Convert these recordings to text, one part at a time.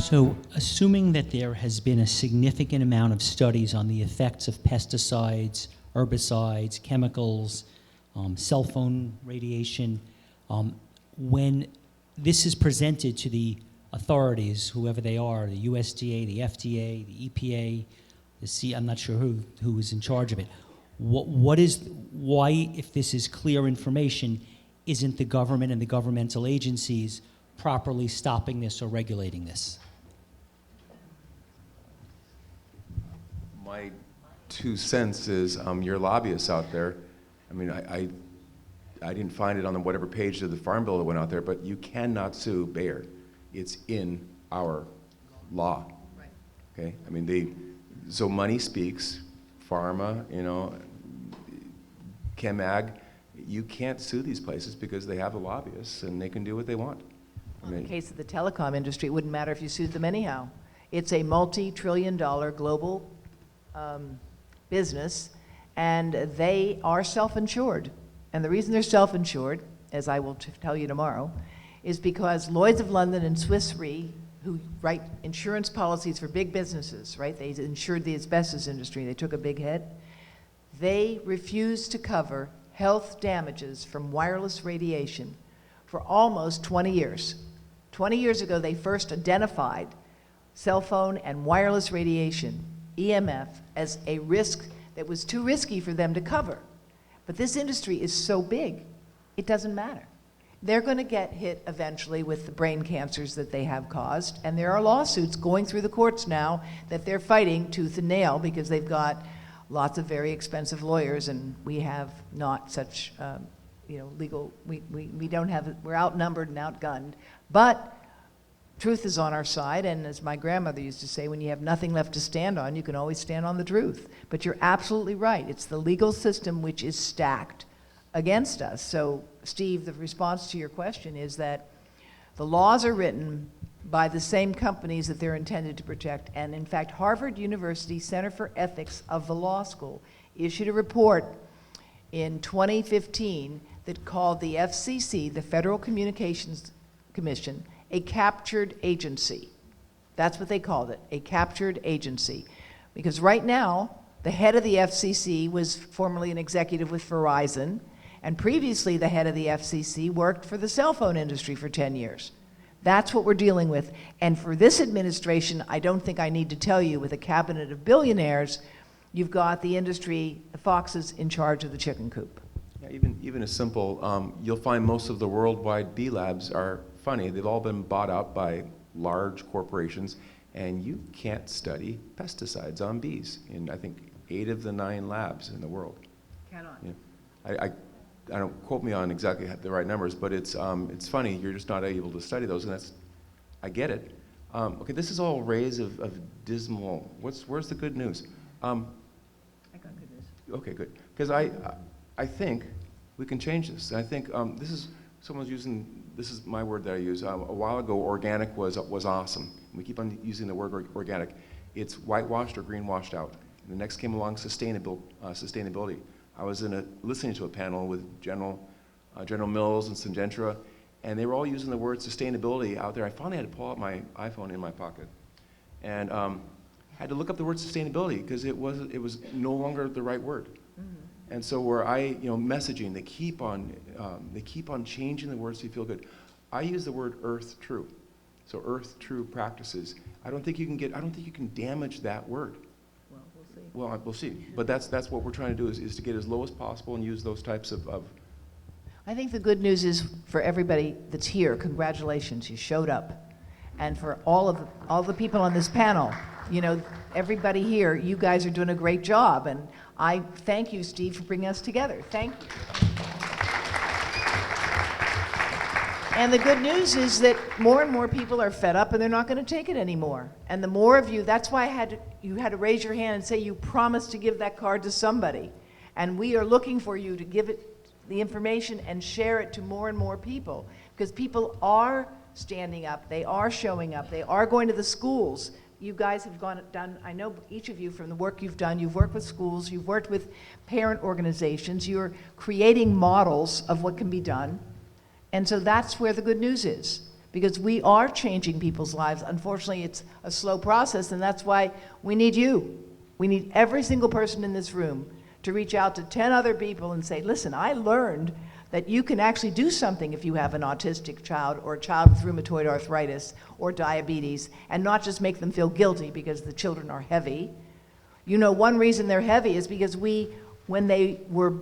So, assuming that there has been a significant amount of studies on the effects of pesticides, herbicides, chemicals, cell phone radiation, when this is presented to the authorities, whoever they are, the USDA, the FDA, the EPA, I'm not sure who is in charge of it, why, if this is clear information, isn't the government and the governmental agencies properly stopping this or regulating this? My 2 cents is your lobbyists out there. I mean, I didn't find it on whatever page of the Farm Bill that went out there, but you cannot sue Bayer. It's in our law. Right. Okay. I mean, so money speaks. Pharma, ChemAg. You can't sue these places because they have the lobbyists and they can do what they want. In the case of the telecom industry, it wouldn't matter if you sued them anyhow. It's a multi-trillion-dollar global business, and they are self-insured. And the reason they're self-insured, as I will tell you tomorrow, is because Lloyd's of London and Swiss Re, who write insurance policies for big businesses, right? They insured the asbestos industry. They took a big hit. They refused to cover health damages from wireless radiation for almost 20 years. 20 years ago, they first identified cell phone and wireless radiation, EMF, as a risk that was too risky for them to cover. But this industry is so big, it doesn't matter. They're going to get hit eventually with the brain cancers that they have caused, and there are lawsuits going through the courts now that they're fighting tooth and nail because they've got lots of very expensive lawyers, and we have not such legal, we don't have, we're outnumbered and outgunned. But truth is on our side, and as my grandmother used to say, when you have nothing left to stand on, you can always stand on the truth. But you're absolutely right. It's the legal system which is stacked against us. So, Steve, the response to your question is that the laws are written by the same companies that they're intended to protect. And in fact, Harvard University Center for Ethics of the Law School issued a report in 2015 that called the FCC, the Federal Communications Commission, a captured agency. That's what they called it, a captured agency. Because right now, the head of the FCC was formerly an executive with Verizon, and previously the head of the FCC worked for the cell phone industry for 10 years. That's what we're dealing with. And for this administration, I don't think I need to tell you, with a cabinet of billionaires, you've got the industry, the foxes in charge of the chicken coop. Yeah, even as simple, you'll find most of the worldwide bee labs are funny. They've all been bought out by large corporations, and you can't study pesticides on bees in, I think, 8 of the 9 labs in the world. Cannot. Yeah. I don't quote me on exactly the right numbers, but it's funny. You're just not able to study those, and I get it. Okay, this is all rays of dismal. Where's the good news? I got good news. Okay, good. Because I think we can change this. And I think someone's using. This is my word that I use. A while ago, organic was awesome. We keep on using the word organic. It's whitewashed or greenwashed out. And the next came along sustainability. I was listening to a panel with General Mills and Syngenta, and they were all using the word sustainability out there. I finally had to pull out my iPhone in my pocket, and had to look up the word sustainability because it was no longer the right word. Mm-hmm. And so messaging, they keep on changing the words so you feel good. I use the word earth true, so earth true practices. I don't think you can damage that word. Well, we'll see. But that's what we're trying to do is to get as low as possible and use those types of. I think the good news is for everybody that's here, congratulations, you showed up. And for all the people on this panel, everybody here, you guys are doing a great job. And I thank you, Steve, for bringing us together. Thank you. And the good news is that more and more people are fed up and they're not going to take it anymore. And the more of you, that's why you had to raise your hand and say you promised to give that card to somebody. And we are looking for you to give it the information and share it to more and more people. Because people are standing up, they are showing up, they are going to the schools. You guys have done, I know each of you from the work you've done, you've worked with schools, you've worked with parent organizations, you're creating models of what can be done. And so that's where the good news is. because we are changing people's lives. Unfortunately, it's a slow process, and that's why we need you. We need every single person in this room to reach out to 10 other people and say, listen, I learned that you can actually do something if you have an autistic child or a child with rheumatoid arthritis or diabetes, and not just make them feel guilty because the children are heavy. You know, one reason they're heavy is because when they were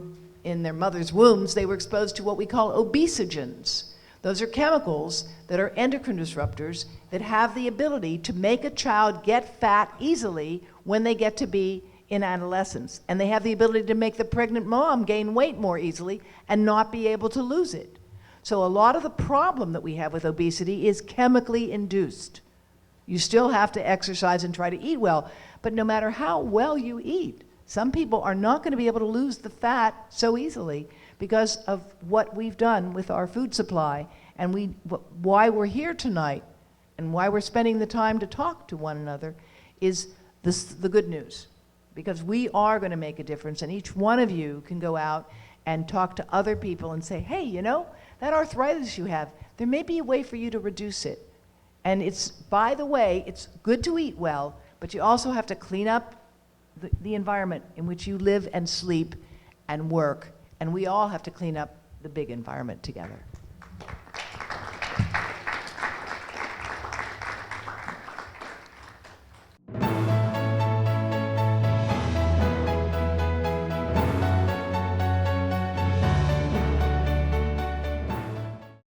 in their mother's wombs, they were exposed to what we call obesogens. Those are chemicals that are endocrine disruptors that have the ability to make a child get fat easily when they get to be in adolescence. And they have the ability to make the pregnant mom gain weight more easily and not be able to lose it. So a lot of the problem that we have with obesity is chemically induced. You still have to exercise and try to eat well, but no matter how well you eat, some people are not going to be able to lose the fat so easily because of what we've done with our food supply, and why we're here tonight and why we're spending the time to talk to one another is the good news. Because we are going to make a difference, and each one of you can go out and talk to other people and say, hey, you know, that arthritis you have, there may be a way for you to reduce it. And it's, by the way, it's good to eat well, but you also have to clean up the environment in which you live and sleep and work, and we all have to clean up the big environment together.